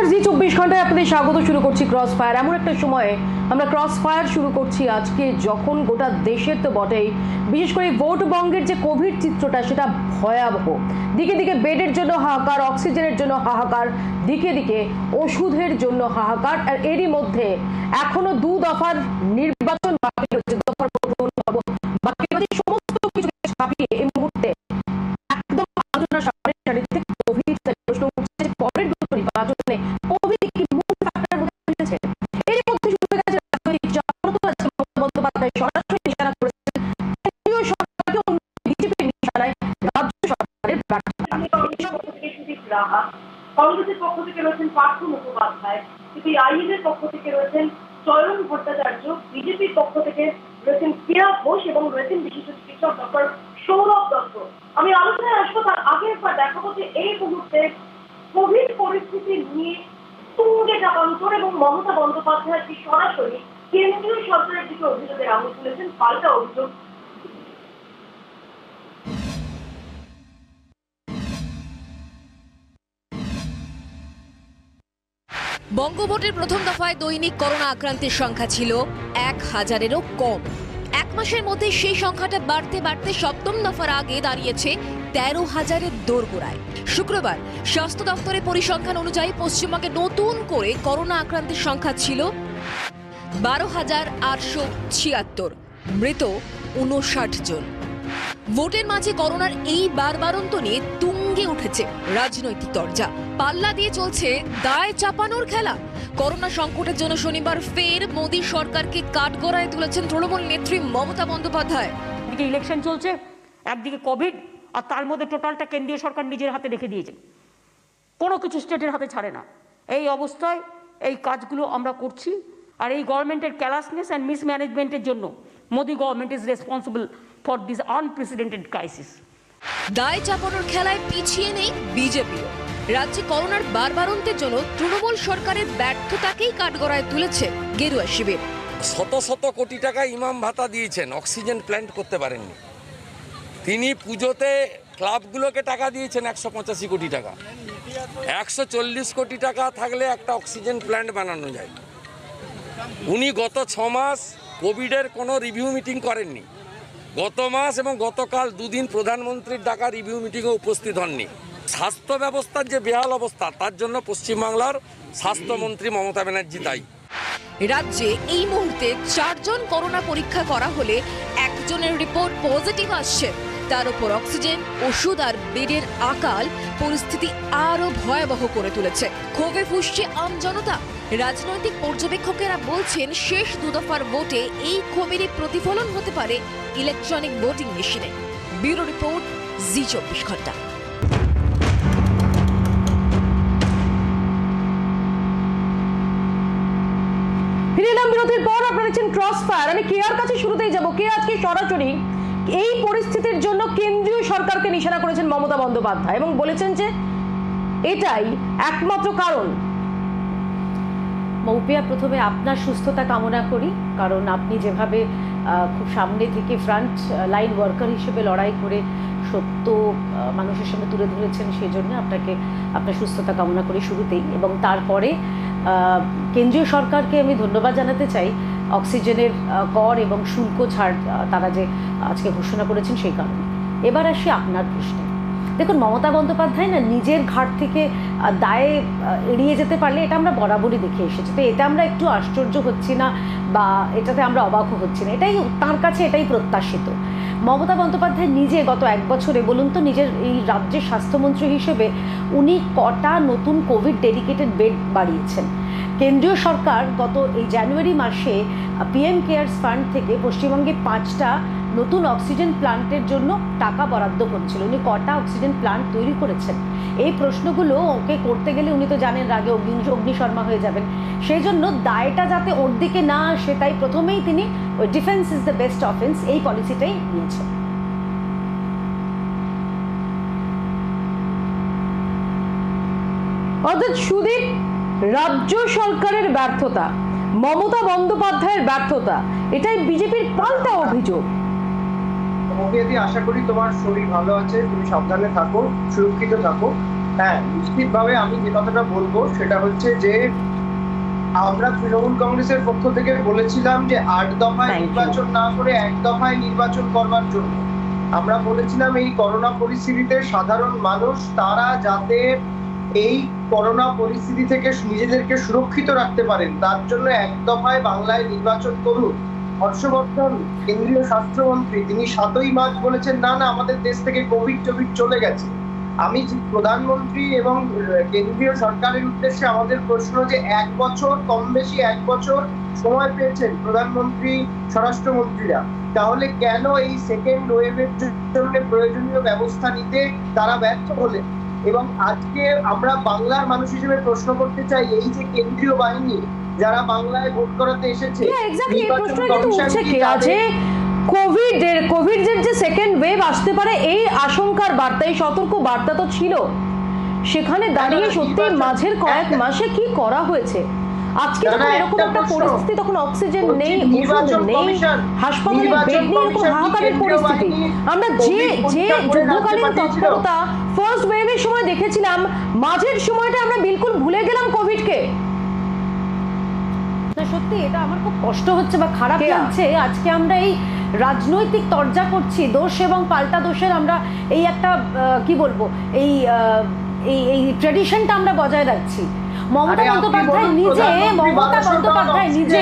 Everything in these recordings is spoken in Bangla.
জি 24 ঘন্টায় আপনাদের স্বাগত। শুরু করছি ক্রস ফায়ার। এমন একটা সময়ে আমরা ক্রস ফায়ার শুরু করছি আজকে, যখন গোটা দেশের তো বটেই, বিশেষ করে ভোট বঙ্গের যে কোভিড চিত্রটা সেটা ভয়াবহ। দিকে দিকে বেডের জন্য হাহাকার, অক্সিজেনের জন্য হাহাকার, দিকে দিকে ওষুধের জন্য হাহাকার। আর এরই মধ্যে এখনো 2 দফার নির্বাচন বাকি রয়েছে, বাকি রয়েছে। সমস্ত কিছু ছাপিয়ে এই মুহূর্তে একদম আলোচনা সামনে থেকে কোভিড প্রশ্ন উঠছে, পরের দুটো নির্বাচনে কোভিড কি মূল ফ্যাক্টর হতে চলেছে। এর মধ্যে শুরু হয়ে গেছে রাজনৈতিক জনতা আছে। মমতা বন্দ্যোপাধ্যায় সরাসরি নিশানা করেছেন কেন্দ্রীয় সরকারকে, বিজেপির নিশানায় রাজ্য সরকারের ব্যর্থতা। কংগ্রেসের পক্ষ থেকে রয়েছেন পার্থ মুখোপাধ্যায়, সিপিআইএমের পক্ষ থেকে রয়েছেন চয়ন ভট্টাচার্য, বিজেপির পক্ষ থেকে রয়েছেন কেয়া ঘোষ এবং রয়েছেন বিশিষ্ট চিকিৎসক ডক্টর সৌরভ দত্ত। আমি আলোচনায় আসবো, তার আগে একবার দেখাবো যে এই মুহূর্তে কোভিড পরিস্থিতি নিয়ে তুঙ্গে চাপান্তর এবং মমতা বন্দ্যোপাধ্যায় কি সরাসরি কেন্দ্রীয় সরকারের দিকে অভিযোগের আঙুল তুলেছেন। পাল্টা অভিযোগ। বঙ্গভোটের প্রথম দফায় দৈনিক করোনা আক্রান্তের সংখ্যা ছিল 1000-এরও কম। এক মাসের মধ্যে সেই সংখ্যাটা বাড়তে বাড়তে সপ্তম দফার আগে দাঁড়িয়েছে 13,000-এর দোরগোড়ায়। শুক্রবার স্বাস্থ্য দপ্তরের পরিসংখ্যান অনুযায়ী পশ্চিমবঙ্গে নতুন করে করোনা আক্রান্তের সংখ্যা ছিল 12,876, মৃত 59 জন। ভোটের মাঝে করোনার এই বারবারন্ত নিয়ে তুঙ্গে উঠেছে রাজনৈতিক তরজা। পাল্লা দিয়ে চলছে দায় চাপানোর খেলা। করোনা সংকটের জন্য শনিবার ফের মোদী সরকারকে কাঠগড়ায় তুলেছেন তৃণমূল নেত্রী মমতা বন্দ্যোপাধ্যায়। একদিকে ইলেকশন চলছে, একদিকে কোভিড, আর তার মধ্যে টোটালটা কেন্দ্রীয় সরকার নিজের হাতে রেখে দিয়েছে, কোনো কিছু স্টেটের হাতে ছাড়ে না। এই অবস্থায় এই কাজগুলো আমরা করছি, আর এই গভর্নমেন্টের ক্যালাসনেস অ্যান্ড মিসম্যানেজমেন্টের জন্য Modi government is responsible for this unprecedented crisis. দায় চাপানোর খেলায় পিছিয়ে নেই বিজেপিও। রাজ্যে করোনার বারবারন্তের জন্য তৃণমূল সরকারের ব্যর্থতাকেই কাঠগড়ায় তুলেছে গেরুয়া শিবির। শত শত কোটি টাকা ইমাম ভাতা দিয়েছেন, অক্সিজেন প্ল্যান্ট করতে পারেননি। তিনি পুজোতে ক্লাবগুলোকে টাকা দিয়েছেন 185 কোটি টাকা। 140 কোটি টাকা থাকলে একটা অক্সিজেন প্ল্যান্ট বানানো যায়। উনি গত 6 মাস কোভিডের কোনো রিভিউ মিটিং করেননি। গত মাস এবং গতকাল 2 দিন প্রধানমন্ত্রীর ডাকা রিভিউ মিটিংয়ে উপস্থিত হননি। স্বাস্থ্য ব্যবস্থার যে বেহাল অবস্থা, তার জন্য পশ্চিমবাংলার স্বাস্থ্যমন্ত্রী মমতা ব্যানার্জি দায়ী। রাজ্যে এই মুহূর্তে 4 জন করোনা পরীক্ষা করা হলে 1 জনের রিপোর্ট পজিটিভ আসছে। তার উপর অক্সিজেন, ওষুধ আর বেডের আকাল পরিস্থিতি আরো ভয়াবহ করে তুলেছে। ক্ষোভে ফুঁসছে আমজনতা। রাজনৈতিক পর্যবেক্ষকেরা বলছেন শেষ 2 দফার ভোটে এই ক্ষোভেরই প্রতিফলন হতে পারে ইলেকট্রনিক ভোটিং মেশিনে। ব্যুরো রিপোর্ট, জি 24 ঘন্টা। ফিরে এলাম বিরতির পর। আপনারা দেখছেন ক্রস ফায়ার। আমি কেয়ার কাছে শুরুতেই যাব। কে আজকে সরাসরি এই পরিস্থিতির জন্য কেন্দ্রীয় সরকারকে নিশানা করেছেন মমতা বন্দ্যোপাধ্যায় এবং বলেছেন যে এটাই একমাত্র কারণ। মৌপিয়া, প্রথমে আপনার সুস্থতা কামনা করি, কারণ আপনি যেভাবে খুব সামনে থেকে ফ্রন্ট লাইন ওয়ার্কার হিসেবে লড়াই করে সত্য মানুষের সামনে তুলে ধরেছেন, সেই জন্য আপনাকে আপনার সুস্থতা কামনা করি শুরুতেই। এবং তারপরে কেন্দ্রীয় সরকারকে আমি ধন্যবাদ জানাতে চাই অক্সিজেনের কর এবং শুল্ক ছাড় তারা যে আজকে ঘোষণা করেছেন সেই কারণে। এবার আসি আপনার প্রশ্নে। দেখুন, মমতা বন্দ্যোপাধ্যায় না নিজের ঘাট থেকে দায়ে এড়িয়ে যেতে পারলে এটা আমরা বরাবরই দেখে এসেছি। তো এটা আমরা একটু আশ্চর্য হচ্ছি না বা এটাতে আমরা অবাকও হচ্ছি না, এটাই তার কাছে এটাই প্রত্যাশিত। মমতা বন্দ্যোপাধ্যায় নিজে গত 1 বছরে বলুন তো, নিজের এই রাজ্যের স্বাস্থ্যমন্ত্রী হিসেবে উনি কটা নতুন কোভিড ডেডিকেটেড বেড বাড়িয়েছেন? কেন্দ্রীয় সরকার গত এই জানুয়ারি মাসে পিএম কেয়ার্স ফান্ড থেকে পশ্চিমবঙ্গে 5টা নতুন অক্সিজেন প্লান্টের জন্য টাকা বরাদ্দ করেছিল। উনি কটা অক্সিজেন প্লান্ট তৈরি করেছেন? এই প্রশ্নগুলো ওকে করতে গেলে উনি তো জানেন আগে অগ্নিশর্মা হয়ে যাবেন। সেই জন্য দায়টা যাতে ওর দিকে না আসে, তাই প্রথমেই তিনি ওই defence is the best offence এই পলিসিটাই নিয়েছেন। অর্থাৎ সুদীপ, রাজ্য সরকারের ব্যর্থতা, মমতা বন্দ্যোপাধ্যায়ের ব্যর্থতা, এটাই বিজেপির পাল্টা অভিযোগ। আশা করি তোমার শরীর ভালো আছে, তুমি সাবধানে থাকো, সুরক্ষিত থাকো। হ্যাঁ, নিশ্চিতভাবে আমি যে কথাটা বলবো সেটা হচ্ছে যে আমরা তৃণমূল কংগ্রেসের পক্ষ থেকে বলেছিলাম যে 8 দফায় Thank you. নির্বাচন না করে 1 দফায় নির্বাচন করবার জন্য। আমরা বলেছিলাম এই করোনা পরিস্থিতিতে সাধারণ মানুষ তারা যাতে এই করোনা পরিস্থিতি থেকে নিজেদেরকে সুরক্ষিত রাখতে পারেন তার জন্য 1 দফায় বাংলায় নির্বাচন করুন। হর্ষবর্ধন কেন্দ্রীয় স্বাস্থ্যমন্ত্রী তিনি 7ই মার্চ বলেছেন না আমাদের দেশ থেকে কোভিড চলে গেছে। আমি প্রধানমন্ত্রী এবং কেন্দ্রীয় সরকারের উদ্দেশ্যে আমাদের প্রশ্ন যে 1 বছর কম বেশি 1 বছর সময় পেয়েছেন প্রধানমন্ত্রী স্বরাষ্ট্রমন্ত্রীরা, তাহলে কেন এই সেকেন্ড ওয়েভের জন্য প্রয়োজনীয় ব্যবস্থা নিতে তারা ব্যর্থ হলেন? এবং আজকে আমরা বাংলার মানুষ হিসেবে প্রশ্ন করতে চাই এই যে কেন্দ্রীয় বাহিনী যারা বাংলায় ভোট করাতে এসেছে, কোভিড যে সেকেন্ড ওয়েভ আসতে পারে এই আশঙ্কার বার্তা, এই সতর্ক বার্তা তো ছিল। সেখানে দাঁড়িয়ে সত্যি মাঝের কয়েক মাসে কি করা হয়েছে? আজকে যখন এরকম একটা পরিস্থিতি, তখন অক্সিজেন নেই, ওষুধ নেই, হাসপাতালে বেড নেই, এরকম হাহাকারের পরিস্থিতি, আমরা যে যুদ্ধকালীন তৎপরতা ফার্স্ট ওয়েভের সময় দেখেছিলাম, মাঝের সময়টা আমরা বিলকুল ভুলে গেলাম কোভিডকে। সত্যি এটা আমার খুব কষ্ট হচ্ছে বা খারাপ লাগছে। আজকে আমরা এই রাজনৈতিক তরজা করছি, দোষ এবং পাল্টা দোষের আমরা এই একটা কি বলবো এই ট্র্যাডিশনটা আমরা বজায় রাখছি। মমতা বন্দ্যোপাধ্যায় নিজে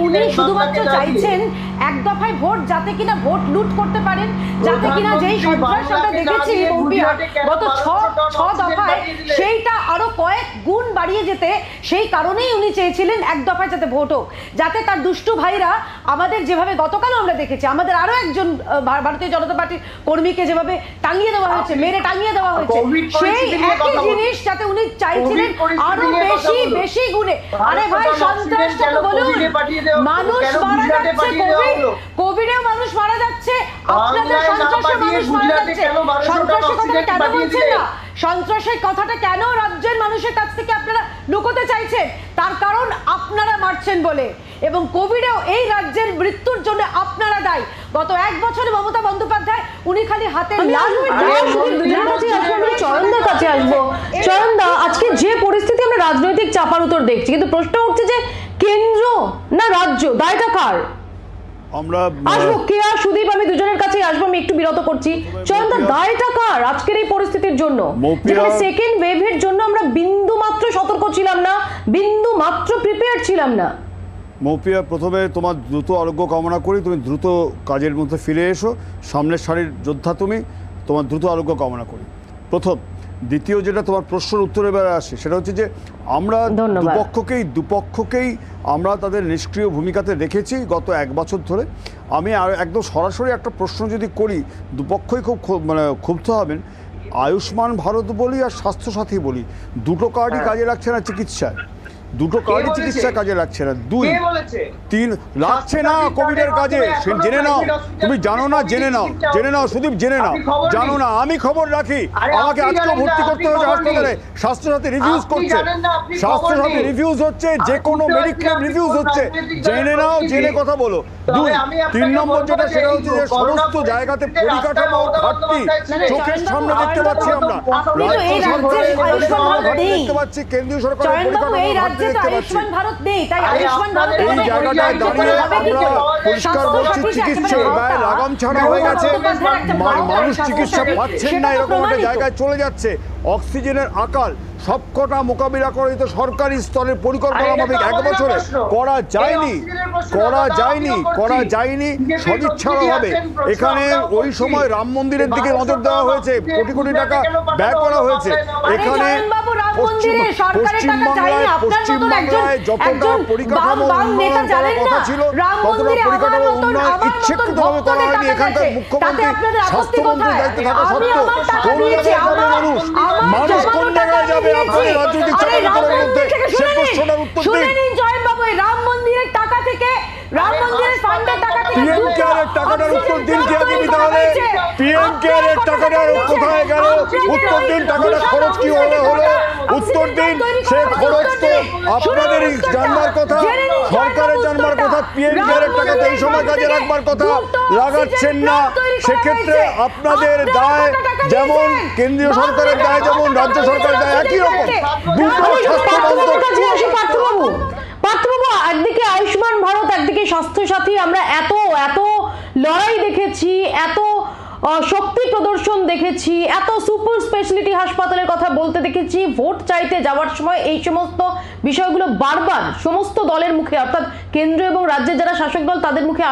উনি শুধুমাত্র চাইছেন 1 দফায় ভোট, যাতে কিনা ভোট লুট করতে পারেন, যাতে কিনা যেই সন্ত্রাস আমরা দেখেছি গত 6 দফায় সেইটা আরো কয়েক গুণ বাড়িয়ে যেতে, সেই কারণেই উনি চেয়েছিলেন 1 দফায় যাতে ভোট হোক, যাতে তার দুষ্টু ভাইরা আমাদের যেভাবে গতকালও আমরা দেখেছি আমাদের আরো একজন ভারতীয় জনতা পার্টির কর্মীকে যেভাবে টাঙিয়ে দেওয়া হয়েছে, মেরে টাঙিয়ে দেওয়া হয়েছে, সেই একই জিনিস যাতে উনি চাইছিলেন আরো বেশি গুণে। আরে ভাই, সন্ত্রাসটা তো বলুন, মানুষ মারা যাচ্ছে, কোভিডেও মানুষ মারা যাচ্ছে, আপনাদের সন্ত্রাসে মানুষ মারা যাচ্ছে। সন্ত্রাসের কথাটা কেন বলছেন না? সন্ত্রাসের কথাটা কেন রাজ্যের মানুষের কাছ থেকে আপনারা লুকোতে চাইছেন? তার কারণ আপনারা মারছেন বলে, এবং কোভিডেও এই রাজ্যের মৃত্যুর জন্য আপনারা দায়ী। গত 1 বছরে মমতা বন্দ্যোপাধ্যায় উনি খালি হাতে চয়নদার কাছে আসবো। চয়নদা, আজকে যে পরিস্থিতি আমরা রাজনৈতিক চাপার উত্তর দেখছি, কিন্তু প্রশ্ন উঠছে যে কেন্দ্র না রাজ্য, দায়টা কার? আমরা আসবো কেয়া সুদীপ, আমি দুজনের কাছে আসবো, আমি একটু বিরত করছি। চয়নদা, দায়টা কার আজকের এই পরিস্থিতির জন্য, যেখানে সেকেন্ড ওয়েভের জন্য আমরা বিন্দু মাত্র সতর্ক ছিলাম না, বিন্দু মাত্র প্রিপেয়ার ছিলাম না? মৌপিয়া, প্রথমে তোমার দ্রুত আরোগ্য কামনা করি, তুমি দ্রুত কাজের মধ্যে ফিরে এসো, সামনের সারির যোদ্ধা তুমি, তোমার দ্রুত আরোগ্য কামনা করি প্রথম। দ্বিতীয় যেটা তোমার প্রশ্নের উত্তরে এবার আসে, সেটা হচ্ছে যে আমরা দুপক্ষকেই আমরা তাদের নিষ্ক্রিয় ভূমিকাতে রেখেছি গত 1 বছর ধরে। আমি আর একদম সরাসরি একটা প্রশ্ন যদি করি, দুপক্ষই খুব ক্ষুব্ধ হবেন। আয়ুষ্মান ভারত বলি আর স্বাস্থ্যসাথী বলি, দুটো কার্ডই কাজে লাগছে না চিকিৎসায়, দুটো কার্ডই চিকিৎসা কাজে লাগছে না। 2, 3 লাগছে না কোভিডের কাজে, জেনে নাও। তুমি জানো না, জেনে নাও সুদীপ, জেনে নাও। জানো না, আমি খবর রাখি, আমাকে আজকেও ভর্তি করতে হয়েছে হাসপাতালে। স্বাস্থ্যসাথী রিভিউজ করছে, স্বাস্থ্যসাথী রিভিউজ হচ্ছে, যে কোনো মেডিক্লেম রিভিউজ হচ্ছে, জেনে নাও, জেনে কথা বলো। 2, 3 নম্বর যেটা, সেটা হচ্ছে যে সমস্ত জায়গাতে পরিকাঠামো ঘাটতি চোখের সামনে দেখতে পাচ্ছি আমরা, রাজ্য সরকারের দেখতে পাচ্ছি, কেন্দ্রীয় সরকারের পরিকাঠামো ঘাটতি দেখতে পাচ্ছি। এই জায়গাটায় দাঁড়িয়ে আমরা পরিষ্কার বলছি, চিকিৎসার ব্যয় লাগাম ছাড়া হয়ে গেছে, মানুষ চিকিৎসা পাচ্ছেন না, এরকম একটা জায়গায় চলে যাচ্ছে। অক্সিজেনের আকাল সবকটা মোকাবিলা করে তো সরকারি স্তরের পরিকল্পনা মাফিক 1 বছরে করা যায়নি সদিচ্ছাভাবে। এখানে ওই সময় রাম মন্দিরের দিকে নজর দেওয়া হয়েছে, কোটি কোটি টাকা ব্যয় করা হয়েছে। এখানে পশ্চিমবাংলায় যতটা পরিকাঠামো উন্নয়ন করার কথা ছিল, ততটা পরিকাঠামো উন্নয়ন ইচ্ছাকৃতভাবে করা হয়নি। এখানকার মুখ্যমন্ত্রী, স্বাস্থ্যমন্ত্রীর দায়িত্বে থাকা সত্ত্বেও কোন জায়গায় যাবে মানুষ কোন জায়গায় যাবে আপনাদের রাজনৈতিক চাপানোতরের মধ্যে, সে প্রশ্নটার উত্তর দিন। রাম মন্দিরের টাকা থেকে, রাম মন্দিরের ফান্ডের টাকা থেকে পিএম কেয়ারের টাকাটার উত্তর দিন কে দিবি তাহলে? পিএম কেয়ারের টাকাটা কোথায় গেল? উত্তর দিন, টাকাটা খরচ কি হলো? উত্তর দিন। সে খরচ তো আপনাদেরই জানবার কথা, সরকারের জানবার কথা। পিএম কেয়ারের টাকা তো এই সময় কাজে রাখবার কথা, লাগাচ্ছেন না। সেক্ষেত্রে আপনাদের দায় যেমন কেন্দ্রীয় সরকারের দায়, যেমন রাজ্য সরকারের দায় একই রকম। দুটো স্বাস্থ্য মন্ত্রক। পার্থবাবু, একদিকে আয়ুষ্মান ভারত, একদিকে স্বাস্থ্যসাথী, আমরা এত এত লড়াই দেখেছি, এত শক্তি প্রদর্শন দেখেছি, এত সুপার স্পেশালিটি হাসপাতালের কথা বলতে দেখেছি। ভোট চাইতে যাওয়ার সময় এই সমস্ত বিষয়গুলো বারবার সমস্ত দলের মুখে, অর্থাৎ কেন্দ্র এবং রাজ্যের যারা শাসক দল তাদের মুখে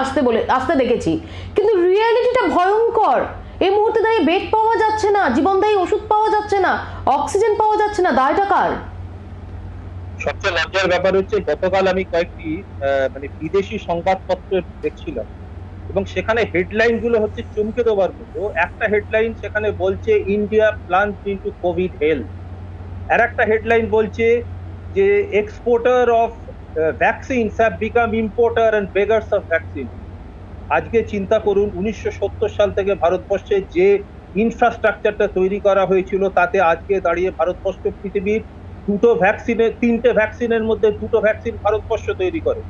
আসতে দেখেছি। কিন্তু রিয়ালিটিটা ভয়ঙ্কর। এই মুহূর্তে দাঁড়িয়ে বেড পাওয়া যাচ্ছে না, জীবনদায়ী ওষুধ পাওয়া যাচ্ছে না, অক্সিজেন পাওয়া যাচ্ছে না, দায়টা কার? সবচেয়ে লজ্জার ব্যাপার হচ্ছে, গতকাল আমি কয়েকটি বিদেশি সংবাদপত্র দেখছিলাম এবং সেখানে হেডলাইন গুলো হচ্ছে চমকে দেওয়ার মতো। একটা হেডলাইন সেখানে বলছে India plunge into Covid health, আর একটা হেডলাইন বলছে যে exporter of vaccines have become importer and beggars of vaccine. আজকে চিন্তা করুন, 1970 সাল থেকে ভারতবর্ষে যে ইনফ্রাস্ট্রাকচারটা তৈরি করা হয়েছিল, তাতে আজকে দাঁড়িয়ে ভারতবর্ষ পৃথিবীর তিনটে ভ্যাকসিনের মধ্যে দুটো ভ্যাকসিন ভারতবর্ষ তৈরি করে।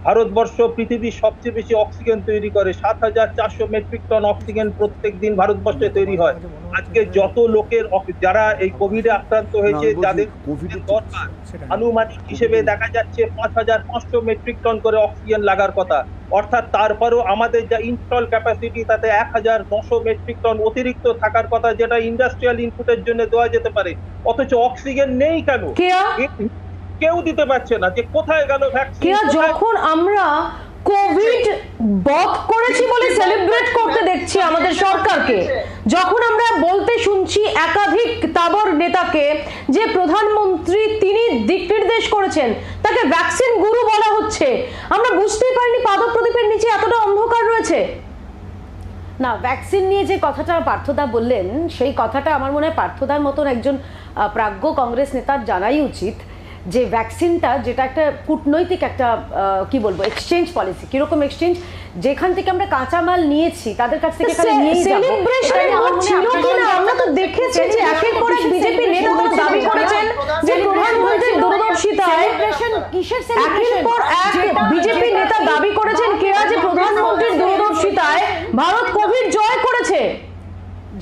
ভারতবর্ষ পৃথিবীর সবচেয়ে বেশি অক্সিজেন তৈরি করে, 7,400 মেট্রিক টন অক্সিজেন প্রত্যেক দিন ভারতবর্ষে তৈরি হয়। আজকে যত লোকের যারা এই কোভিডে আক্রান্ত হয়েছে, যাদের দরকার, আনুমানিক হিসেবে দেখা যাচ্ছে 5,500 মেট্রিক টন করে অক্সিজেন লাগার কথা। অর্থাৎ তারপরেও আমাদের যা ইনস্টল ক্যাপাসিটি, তাতে 1,900 মেট্রিক টন অতিরিক্ত থাকার কথা, যেটা ইন্ডাস্ট্রিয়াল ইনপুটের জন্য দেওয়া যেতে পারে। অথচ অক্সিজেন নেই কেন? কেউ দিতে পারছে না। যে কোথায় গেল ভ্যাকসিন? যখন আমরা কোভিড বধ করেছি বলে সেলিব্রেট করতে দেখছি আমাদের সরকারকে, যখন আমরা বলতে শুনছি একাধিক তাবর নেতাকে যে প্রধানমন্ত্রী তিনি দিক নির্দেশ করেছেন, তাকে ভ্যাকসিন গুরু বলা হচ্ছে, আমরা বুঝতেই পারিনি পাদপ্রদীপের নিচে এতটা অন্ধকার রয়েছে। না, ভ্যাকসিন নিয়ে যে কথাটা পার্থদা বললেন, সেই কথাটা আমার মনে হয় পার্থদার মতন একজন প্রাজ্ঞ কংগ্রেস নেতার জানাই উচিত, যে ভ্যাকসিনটা যেটা একটা কূটনৈতিক একটা কি বলবো এক্সচেঞ্জ পলিসি। কিরকম এক্সচেঞ্জ? যেখান থেকে আমরা কাঁচামাল নিয়েছি তাদের কাছ থেকে এখানে নিয়ে যাব। আমরা তো দেখেছি যে একের পর এক বিজেপি নেতারা দাবি করেছেন যে প্রধানমন্ত্রীর দূরদর্শিতায়, কিসের একের পর এক বিজেপি নেতা দাবি করেছেন কেয়া যে প্রধানমন্ত্রীর দূরদর্শিতায় ভারত কোভিড জয় করেছে।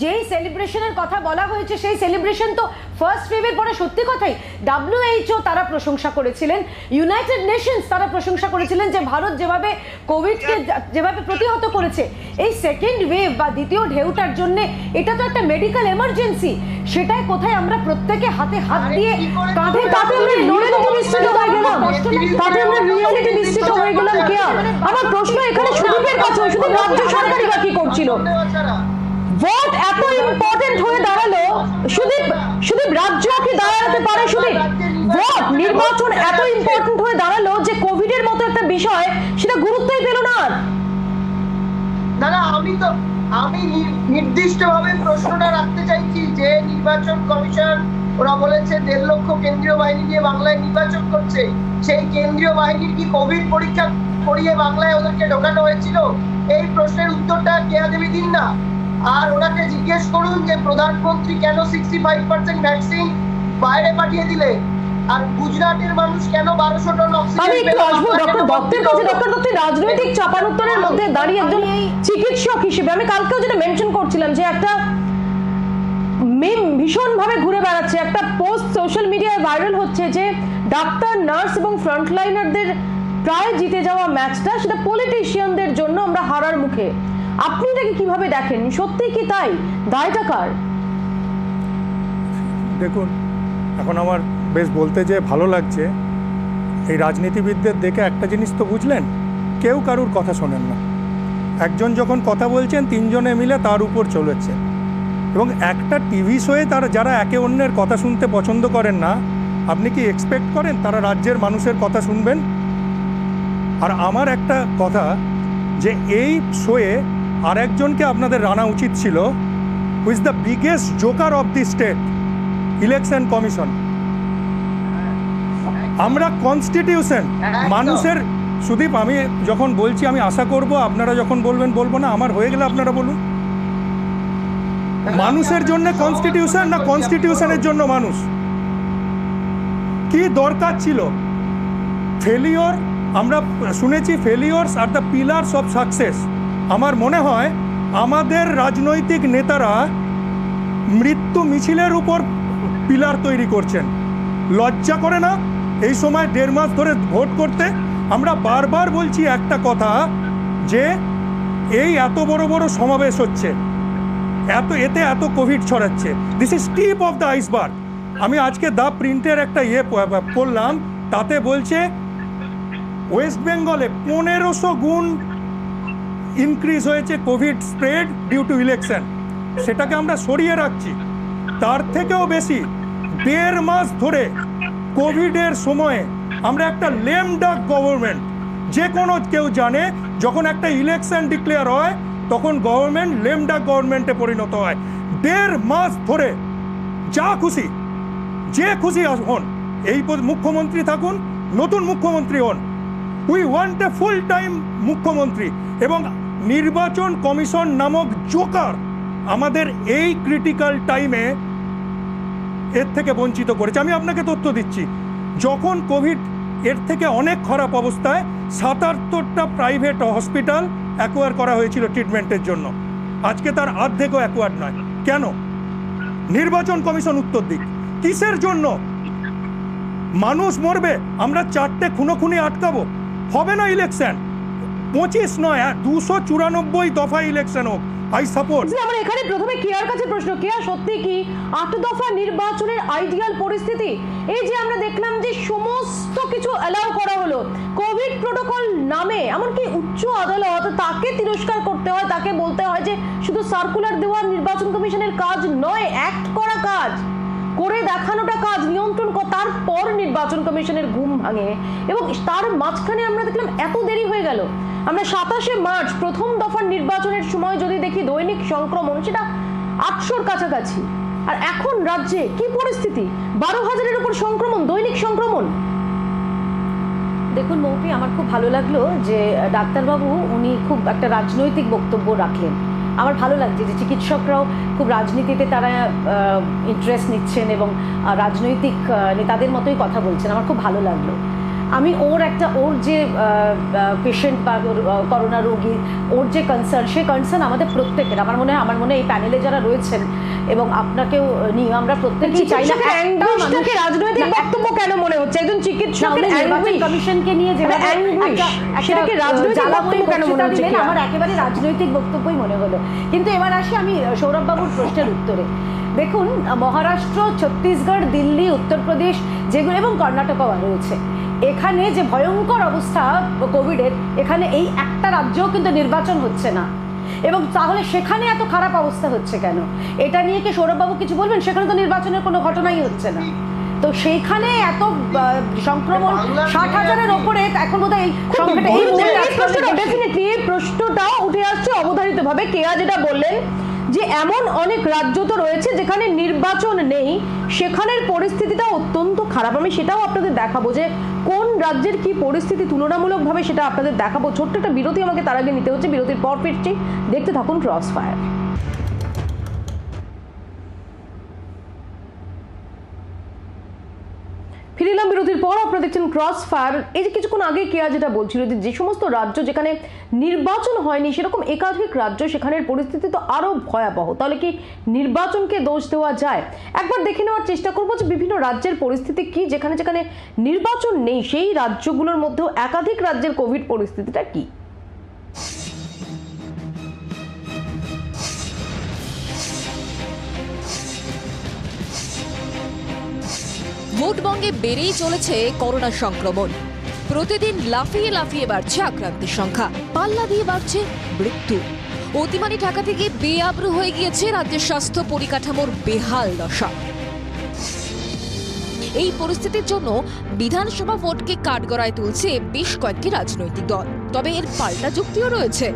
যেই সেলিব্রেশনের কথা বলা হয়েছে, সেই সেলিব্রেশন তো ফার্স্ট ওয়েভের পরে সত্যি কথাই WHO তারা প্রশংসা করেছিলেন, ইউনাইটেড নেশনস তারা প্রশংসা করেছিলেন যে ভারত যেভাবে কোভিডকে যেভাবে প্রতিহত করেছে। এই সেকেন্ড ওয়েভ বা দ্বিতীয় ঢেউটার জন্য এটা তো একটা মেডিকেল এমার্জেন্সি, সেটাই কোথায় আমরা প্রত্যেকে হাতে হাত দিয়ে কাঁধে কাঁধে রিয়েলিটি বিস্তৃত হয়ে গেলাম। আমার প্রশ্ন এখানে সুদীপের কাছে, সুদীপ রাজ্য সরকারই বা কি করছিল? ভোট এত ইম্পর্টেন্ট হয়ে দাঁড়ালো, সুদীপ রাজ্য কি দাঁড়াতে পারে? সুদীপ, ভোট নির্বাচন এত ইম্পর্টেন্ট হয়ে দাঁড়ালো যে কোভিডের মতো একটা বিষয় সেটা গুরুত্বই পেল না। না, আমি নির্দিষ্টভাবে প্রশ্নটা রাখতে চাইছি যে নির্বাচন কমিশন ওরা বলেছে 1.5 লক্ষ কেন্দ্রীয় বাহিনী দিয়ে বাংলায় নির্বাচন করছে, সেই কেন্দ্রীয় বাহিনীর কি কোভিড পরীক্ষা করিয়ে বাংলায় ওদেরকে ঢোকানো হয়েছিল? এই প্রশ্নের উত্তরটা কেয়া দেবী দিন না। আর ওনাকে জিজ্ঞেস করুন যে প্রধানমন্ত্রী কেন 65% ভ্যাকসিন বাইরে পাঠিয়ে দিলে, আর গুজরাটের মানুষ কেন 1200 টন অক্সিজেন। আমি একটু আসবো ডক্টর দত্তের কাছে। ডক্টর দত্ত, রাজনৈতিক চাপানোত্তরের মধ্যে দাঁড়িয়ে একজন চিকিৎসক হিসেবে আমি কালকেও যেটা মেনশন করছিলাম যে একটা মিম ভীষণ ভাবে ঘুরে বেড়াচ্ছে, একটা পোস্ট সোশ্যাল মিডিয়ায় ভাইরাল হচ্ছে যে ডাক্তার, নার্স এবং ফ্রন্টলাইনারদের প্রায় জিতে যাওয়া ম্যাচটা সেটা পলিটিশিয়ানদের জন্য আমরা হারার মুখে। আপনি এটাকে কিভাবে দেখেন? সত্যি কি তাই? দায়টা কার? দেখুন, এখন আমার বেশ বলতে যে ভালো লাগছে, এই রাজনীতিবিদদের দেখে একটা জিনিস তো বুঝলেন, কেউ কারুর কথা শোনেন না। একজন যখন কথা বলছেন 3 জনে মিলে তার উপর চলেছে, এবং একটা টিভি শোয়ে তারা যারা একে অন্যের কথা শুনতে পছন্দ করেন না, আপনি কি এক্সপেক্ট করেন তারা রাজ্যের মানুষের কথা শুনবেন? আর আমার একটা কথা, যে এই শোয়ে আরেকজনকে আপনাদের আনা উচিত ছিল, who is the biggest Joker of the state, election commission. আমরা কনস্টিটিউশন, সুদীপ, আমি যখন বলছি আমি আশা করব, আপনারা যখন বলবেন বলবো না, আমার হয়ে গেলে আপনারা বলুন। মানুষের জন্য কনস্টিটিউশন না কনস্টিটিউশনের জন্য মানুষ? কি দরকার ছিল? ফেলিওর, আমরা শুনেছি failures are the pillars of success. আমার মনে হয় আমাদের রাজনৈতিক নেতারা মৃত্যু মিছিলের উপর পিলার তৈরি করছেন। লজ্জা করে না এই সময় 1.5 মাস ধরে ভোট করতে? আমরা বারবার বলছি একটা কথা, যে এই এত বড় বড় সমাবেশ হচ্ছে, এতে এত কোভিড ছড়াচ্ছে, this is tip of the iceberg. আমি আজকে দ্য প্রিন্টের একটা পড়লাম, তাতে বলছে ওয়েস্ট বেঙ্গলে 1500 গুণ ইনক্রিজ হয়েছে Covid spread due to election. সেটাকে আমরা সরিয়ে রাখছি। তার থেকেও বেশি 1.5 মাস ধরে কোভিডের সময়ে আমরা একটা লেম ডাক গভর্নমেন্ট, যে কোনো কেউ জানে যখন একটা ইলেকশন ডিক্লেয়ার হয় তখন গভর্নমেন্ট লেম ডাক গভর্নমেন্টে পরিণত হয়। 1.5 মাস ধরে যা খুশি, যে খুশি হন, এই মুখ্যমন্ত্রী থাকুন, নতুন মুখ্যমন্ত্রী হন, we want a full time মুখ্যমন্ত্রী। এবং নির্বাচন কমিশন নামক জোকার আমাদের এই ক্রিটিক্যাল টাইমে এর থেকে বঞ্চিত করেছে। আমি আপনাকে তথ্য দিচ্ছি, যখন কোভিড এর থেকে অনেক খারাপ অবস্থায় 77টা প্রাইভেট হসপিটাল অ্যাকোয়ার করা হয়েছিল ট্রিটমেন্টের জন্য, আজকে তার অর্ধেকও অ্যাকোয়ার নয়। কেন? নির্বাচন কমিশন উত্তর দিক। কিসের জন্য? মানুষ মরবে, আমরা 4টে খুনোখুনি আটকাবো? হবে না ইলেকশন, 25 নয় 294 দফা ইলেকশন হোক, আই সাপোর্ট। আমরা এখানে প্রথমে কেয়ার কাছে প্রশ্ন, কেয়া সত্যি কি 8 দফা নির্বাচনের আইডিয়াল পরিস্থিতি? এই যে আমরা দেখলাম যে সমস্ত কিছু অ্যালাউ করা হলো, কোভিড প্রোটোকল নামে এমনকি উচ্চ আদালত তাকে তিরস্কার করতে হয়, তাকে বলতে হয় যে শুধু সার্কুলার দেওয়া নির্বাচন কমিশনের কাজ নয়, অ্যাক্ট করা কাজ, করে দেখানোটা কাজ, নিয়ন্ত্রণ তারপর নির্বাচন কমিশনের ঘুম ভাঙে। এবং তার মাঝখানে আমরা দেখলাম এত দেরি হয়ে গেল। আমরা 27শে মার্চ প্রথম দফার নির্বাচনের সময় যদি দেখি দৈনিক সংক্রমণ সেটা 800-র কাছাকাছি, আর এখন রাজ্যে কি পরিস্থিতি? 12,000-এর উপর সংক্রমণ, দৈনিক সংক্রমণ। দেখুন মৌপি, আমার খুব ভালো লাগলো যে ডাক্তারবাবু উনি খুব একটা রাজনৈতিক বক্তব্য রাখলেন। আমার ভালো লাগছে যে চিকিৎসকরাও খুব রাজনীতিতে তারা ইন্টারেস্ট নিচ্ছেন এবং রাজনৈতিক নেতাদের মতোই কথা বলছেন। আমার খুব ভালো লাগলো। আমি ওর যে পেশেন্ট বা করোনা রোগী, ওর যে কনসার্ন, সেই কনসার্ন আমাদের প্রত্যেকের, আমার মনে হয় এই প্যানেলে যারা রয়েছেন এবং আপনাকেও নিয়ে আমরা প্রত্যেকেই চাই না একটা রাজনৈতিক বক্তব্য কেন মনে হচ্ছে? একজন চিকিৎসকের নির্বাচন কমিশনকে নিয়ে যেভাবে সেটাকে রাজনৈতিক বক্তব্য কেন মনে হচ্ছে? আমার একেবারে রাজনৈতিক বক্তব্যই মনে হলো। কিন্তু এবার আসি আমি সৌরভবাবুর প্রশ্নের উত্তরে। দেখুন, মহারাষ্ট্র, ছত্তিশগড়, দিল্লি, উত্তরপ্রদেশ যেগুলো এবং কর্ণাটকও রয়েছে, এখানে যে ভয়ঙ্কর অবস্থা কোভিডের, এখানে এই একটা রাজ্যেও কিন্তু নির্বাচন হচ্ছে না। এবং তাহলে সেখানে এত খারাপ অবস্থা হচ্ছে কেন? এটা নিয়ে কি সৌরভবাবু কিছু বলবেন? সেখানে তো নির্বাচনের কোনো ঘটনাই হচ্ছে না, তো সেইখানে এত সংক্রমণ 60,000-এর ওপরে এখন বোধহয় এই প্রশ্নটা উঠে আসছে অবধারিতভাবে। কেয়া যেটা বললেন যে এমন অনেক রাজ্য তো রয়েছে যেখানে নির্বাচন নেই, সেখানের পরিস্থিতিটা অত্যন্ত খারাপ। আমি সেটাও আপনাদের দেখাবো যে কোন রাজ্যের কি পরিস্থিতি তুলনামূলকভাবে, সেটা আপনাদের দেখাবো। ছোট্ট একটা বিরতি আমাকে তার আগে নিতে হচ্ছে, বিরতির পর ফিরছি, দেখতে থাকুন ক্রস ফায়ার। ফিরিলাম বিরতির পর, আপনারা দেখছেন ক্রস ফায়ার। এই যে কিছুক্ষণ আগে কেয়া যেটা বলছিল যে সমস্ত রাজ্য যেখানে নির্বাচন হয়নি, সেরকম একাধিক রাজ্য, সেখানের পরিস্থিতি তো আরো ভয়াবহ। তাহলে কি নির্বাচনকে দোষ দেওয়া যায়? একবার দেখে নেওয়ার চেষ্টা করবো যে বিভিন্ন রাজ্যের পরিস্থিতি কি, যেখানে যেখানে নির্বাচন নেই সেই রাজ্যগুলোর মধ্যেও একাধিক রাজ্যের কোভিড পরিস্থিতিটা কি। ভোটবঙ্গে বেড়েই চলেছে করোনা সংক্রমণ। প্রতিদিন লাফিয়ে লাফিয়ে বাড়ছে আক্রান্তের সংখ্যা, পাল্লা দিয়ে বাড়ছে মৃত্যু। অতিমারি ঢাকা থেকে বেআব্রু হয়ে গিয়েছে রাজ্যের স্বাস্থ্য পরিকাঠামোর বেহাল দশা। এই পরিস্থিতির জন্য বিধানসভা ভোটকে কাঠগড়ায় তুলছে বেশ কয়েকটি রাজনৈতিক দল। তবে এর পাল্টা যুক্তিও রয়েছে।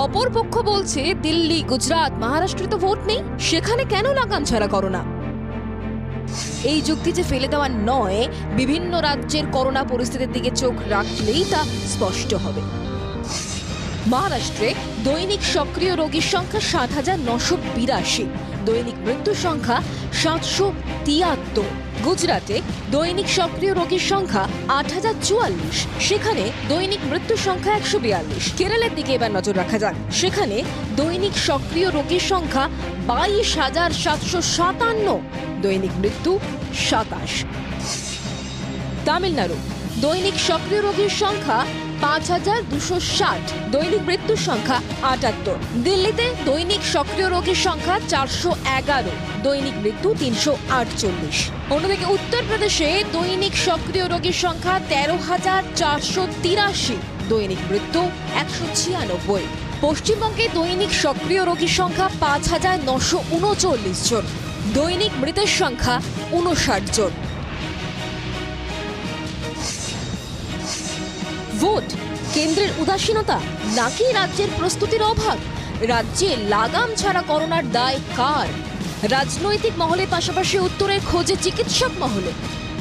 অপর পক্ষ বলছে দিল্লি, গুজরাট, মহারাষ্ট্রে তো ভোট নেই, সেখানে কেন লাগাম ছাড়া করোনা? এই যুক্তি যে ফেলে দেওয়া নয়, বিভিন্ন রাজ্যের করোনা পরিস্থিতির দিকে চোখ রাখলেই তা স্পষ্ট হবে। মহারাষ্ট্রে দৈনিক সক্রিয় রোগীর সংখ্যা ৭,৯৮২, দৈনিক মৃত্যুর সংখ্যা ৭৭৩। গুজরাটে দৈনিক সক্রিয় রোগীর সংখ্যা ৮,০৪৪, সেখানে দৈনিক মৃত্যুর সংখ্যা ১৪২। কেরলের দিকে এবার নজর রাখা যাক, সেখানে দৈনিক সক্রিয় রোগীর সংখ্যা ২২,৭৫৭, দৈনিক মৃত্যু ২৭। তামিলনাড়ু দৈনিক সক্রিয় রোগীর সংখ্যা ৫,২৬০, দৈনিক মৃত্যুর সংখ্যা ৭৮। দিল্লিতে দৈনিক সক্রিয় রোগীর সংখ্যা ৪১১, দৈনিক মৃত্যু ৩৪৮। অন্যদিকে উত্তরপ্রদেশে দৈনিক সক্রিয় রোগীর সংখ্যা ১৩,৪৮৩, দৈনিক মৃত্যু ১৯৬। পশ্চিমবঙ্গে দৈনিক সক্রিয় রোগীর সংখ্যা ৫,৯৩৯ জন, দৈনিক মৃতের সংখ্যা ৫৯ জন। ভোট কেন্দ্রের উদাসীনতা নাকি রাজ্যের প্রস্তুতির অভাব? রাজ্যে লাগাম ছাড়া করোনার দায় কার? রাজনৈতিক মহলের পাশাপাশি উত্তরের খোঁজে চিকিৎসক মহলে।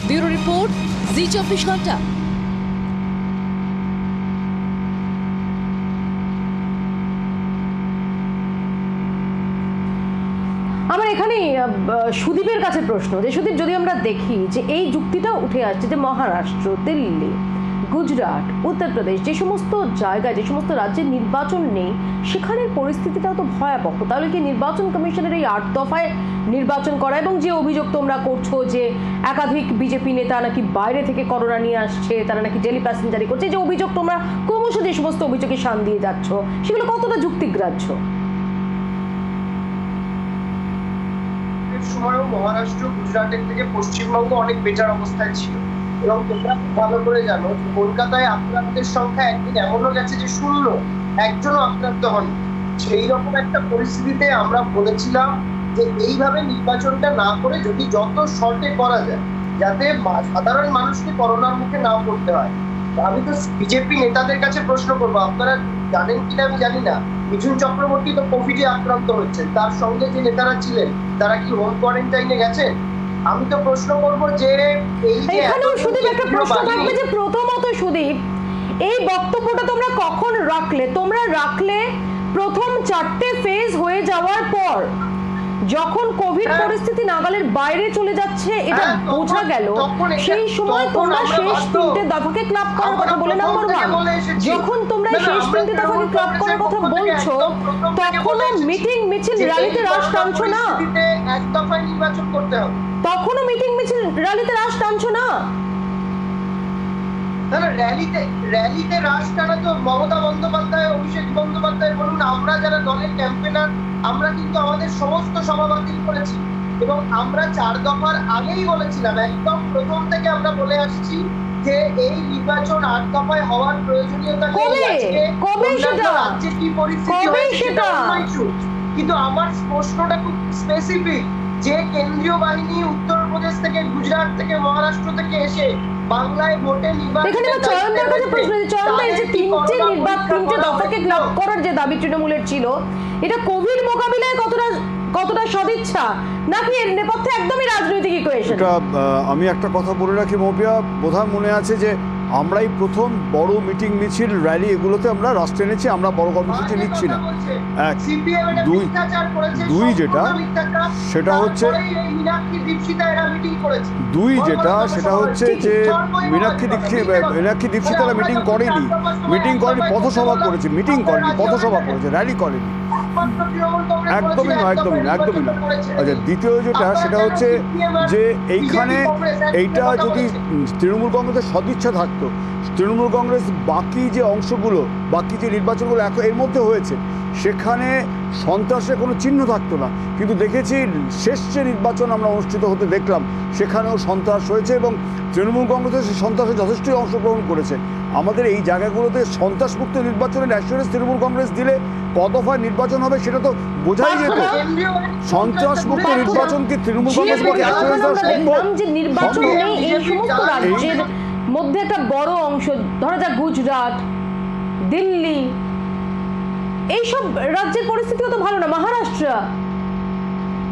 ব্যুরো রিপোর্ট, জি ২৪ ঘন্টা। আমার এখানে সুদীপের কাছে প্রশ্ন, যে সুদীপ, যদি আমরা দেখি যে এই যুক্তিটা উঠে আসছে যে মহারাষ্ট্র, দিল্লি, গুজরাট, উত্তরপ্রদেশ, যে সমস্ত জায়গায়, যে সমস্ত রাজ্যে নির্বাচন নেই, সেখানের পরিস্থিতিটাও তো ভয়াবহ। তাহলে কি নির্বাচন কমিশনের এই ৮ দফায় নির্বাচন করা, এবং যে অভিযোগ তোমরা করছো যে একাধিক বিজেপি নেতা নাকি বাইরে থেকে করোনা নিয়ে আসছে, তারা নাকি ডেলি প্যাসেঞ্জারি করছে, যে অভিযোগ তোমরা ক্রমশ যে সমস্ত অভিযোগে শান দিয়ে যাচ্ছ, সেগুলো কতটা যুক্তিগ্রাহ্য? সময়ও মহারাষ্ট্র গুজরাটের থেকে পশ্চিমবঙ্গ অনেক বেটার অবস্থায় ছিল, এবং তোমরা খুব ভালো করে জানো যে কলকাতায় আক্রান্তের সংখ্যা একদিন এমনও গেছে যে 0, একজনও আক্রান্ত হয়নি। সেই রকম একটা পরিস্থিতিতে আমরা বলেছিলাম যে এইভাবে নির্বাচনটা না করে যদি যত শর্টে করা যায়, যাতে সাধারণ মানুষকে করোনার মুখে না পড়তে হয়। আমি তো বিজেপি নেতাদের কাছে প্রশ্ন করবো, আপনারা জানেন কিনা আমি জানি না, মিঠুন চক্রবর্তী তো কোভিডে আক্রান্ত হচ্ছেন, তার সঙ্গে যে নেতারা ছিলেন তারা কি হোম কোয়ারেন্টাইনে গেছেন? আমি তো প্রশ্ন করবো যে এই যে সুদীপ, একটা প্রশ্ন থাকবে যে প্রথমত সুদীপ, এই বক্তব্যটা তোমরা কখন রাখলে? তোমরা রাখলে প্রথম 4টে ফেজ হয়ে যাওয়ার পর, যখন কোভিড পরিস্থিতি নাগালের বাইরে চলে যাচ্ছে এটা বোঝা গেল, সেই সময় তোমরা শেষ 3টে দফাকে ক্লাব করার কথা বলে, নাম্বার 1, যখন তোমরা শেষ 3টে দফাকে ক্লাব করার কথা বলছো, তখনও মিটিং মিছিল র্যালিতে রাশ টানছো না? এক দফায় নির্বাচন করতে হবে, তখনও মিটিং মিছিল র্যালিতে রাশ টানছো না? র্যালিতে রাশ টানা তো মমতা বন্দ্যোপাধ্যায়, অভিষেক বন্দ্যোপাধ্যায় বলুন, আমরা যারা দলের ক্যাম্পেনার, আমরা কিন্তু আমাদের সমস্ত সভা বাতিল করেছি, এবং আমরা 4 দফার আগেই বলেছিলাম, একদম প্রথম থেকে আমরা বলে আসছি যে এই নির্বাচন 8 দফায় হওয়ার প্রয়োজনীয়তা নেই। রাজ্যে কি পরিস্থিতি হয়েছে সেটা অন্য ইস্যু, কিন্তু আমার প্রশ্নটা খুব স্পেসিফিক, যে কেন্দ্রীয় বাহিনী উত্তরপ্রদেশ থেকে, গুজরাট থেকে, মহারাষ্ট্র থেকে এসে বাংলায় ভোটে নির্বাচন, এখানে চয়নদার কাছে প্রশ্ন, চয়নদা, এই যে 3টে দফাকে ক্লাব করার যে দাবি তৃণমূলের ছিল, এটা কোভিড মোকাবিলায় কতটা সদিচ্ছা, নাকি এর নেপথ্যে একদমই রাজনৈতিক ইকুয়েশন? আমি একটা কথা বলে রাখি মৌপিয়া, বোধহয় মনে আছে যে আমরাই প্রথম বড় মিটিং মিছিল র্যালি এগুলোতে আমরা রাষ্ট্র এনেছি, আমরা বড় কর্মসূচি নিচ্ছি না। এক, দুই যেটা সেটা হচ্ছে সেটা হচ্ছে যে মীনাক্ষী দীক্ষিতারা মিটিং করেনি, পথসভা করেছে, মিটিং করেনি, পথসভা করেছে, র্যালি করেনি। একদমই নয়। আচ্ছা, দ্বিতীয় যেটা সেটা হচ্ছে যে এইখানে এইটা যদি তৃণমূল কংগ্রেসের সদিচ্ছা থাকতো, তৃণমূল কংগ্রেস বাকি যে অংশগুলো, বাকি যে নির্বাচনগুলো এর মধ্যে হয়েছে, সেখানে সন্ত্রাসের কোনো চিহ্ন থাকতো না। কিন্তু দেখেছি শেষ যে নির্বাচন আমরা অনুষ্ঠিত হতে দেখলাম, সেখানেও সন্ত্রাস হয়েছে, এবং তৃণমূল কংগ্রেসের সেই সন্ত্রাসে যথেষ্টই অংশগ্রহণ করেছে। আমাদের এই জায়গাগুলোতে সন্ত্রাসমুক্ত নির্বাচনের অ্যাসুরেন্স তৃণমূল কংগ্রেস দিলে কত দফায় নির্বাচন হবে সেটা তো বোঝাই যেত। সন্ত্রাসমুক্ত নির্বাচন কি তৃণমূল কংগ্রেস অ্যাসুরেন্স দেওয়া সম্ভব? যে নির্বাচন নেই এই সমস্ত রাজ্যের মধ্যে একটা বড় অংশ, ধরা যাক গুজরাট, দিল্লি, এইসব রাজ্যের পরিস্থিতিও তো ভালো না, মহারাষ্ট্র,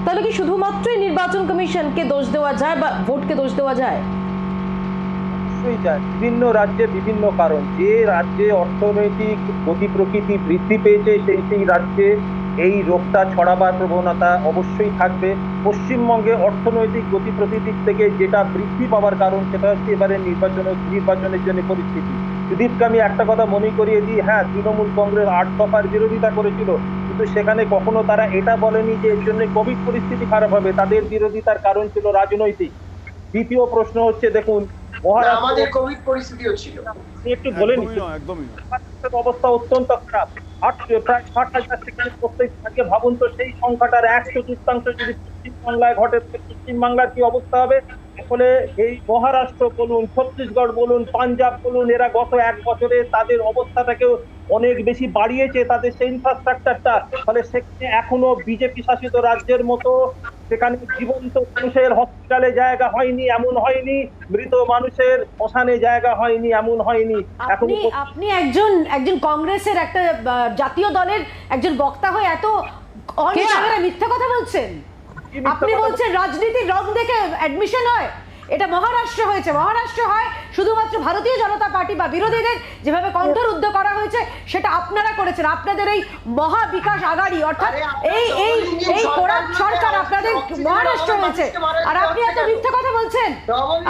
তাহলে কি শুধুমাত্রই নির্বাচন কমিশনকে দোষ দেওয়া যায় বা ভোটকে দোষ দেওয়া যায়? অবশ্যই যায়। বিভিন্ন রাজ্যে বিভিন্ন কারণ। যে রাজ্যে অর্থনৈতিক গতি প্রকৃতি বৃদ্ধি পেয়েছে সেই রাজ্যে এই রোগটা ছড়াবার প্রবণতা অবশ্যই থাকবে। পশ্চিমবঙ্গে অর্থনৈতিক গতি প্রকৃতির থেকে যেটা বৃদ্ধি পাওয়ার কারণ সেটা হচ্ছে এবারে নির্বাচনের জন্য পরিস্থিতি। সুদীপকে আমি একটা কথা মনে করিয়ে দিই, হ্যাঁ, তৃণমূল কংগ্রেস 8 দফার বিরোধিতা করেছিল, কিন্তু সেখানে কখনো তারা এটা বলেনি যে এর জন্য কোভিড পরিস্থিতি খারাপ হবে। তাদের বিরোধিতার কারণ ছিল রাজনৈতিক। দ্বিতীয় প্রশ্ন হচ্ছে, দেখুন আমাদের কোভিড পরিস্থিতিও ছিল, একটু বলে নি, একদমই অবস্থা অত্যন্ত খারাপ। প্রায় 60,000 সেখানে প্রত্যেক থাকে। ভাবুন তো সেই সংখ্যাটার 1/4 যদি পশ্চিমবাংলায় ঘটে, পশ্চিমবাংলার কি অবস্থা হবে? ফলে এই মহারাষ্ট্র বলুন, ছত্তিশগড় বলুন, পাঞ্জাব বলুন, এরা গত 1 বছরে তাদের অবস্থাটাকেও অনেক বেশি বাড়িয়েছে, তাদের সেই ইনফ্রাস্ট্রাকচারটা। ফলে সেখানে এখনো বিজেপি শাসিত রাজ্যের মতো সেখানে জীবন্ত মানুষের হসপিটালে জায়গা হয়নি, এমন হয়নি। মৃত মানুষের শ্মশানে জায়গা হয়নি, এমন হয়নি। আপনি একজন কংগ্রেসের একটা জাতীয় দলের একজন বক্তা হয়ে এত মিথ্যা কথা বলছেন। আপনি বলছেন রাজনীতির রং দেখে অ্যাডমিশন হয়। এটা মহারাষ্ট্র হয়েছে, মহারাষ্ট্র হয় শুধুমাত্র ভারতীয় জনতা পার্টি বা বিরোধীদের যেভাবে কণ্ঠরুদ্ধ করা হয়েছে সেটা আপনারা করেছেন। আপনাদের এই মহা বিকাশ আগাড়ি অর্থাৎ এই কোরাক সরকার আপনাদের মহারাষ্ট্র হয়েছে, আর আপনি এত মিথ্যা কথা বলছেন।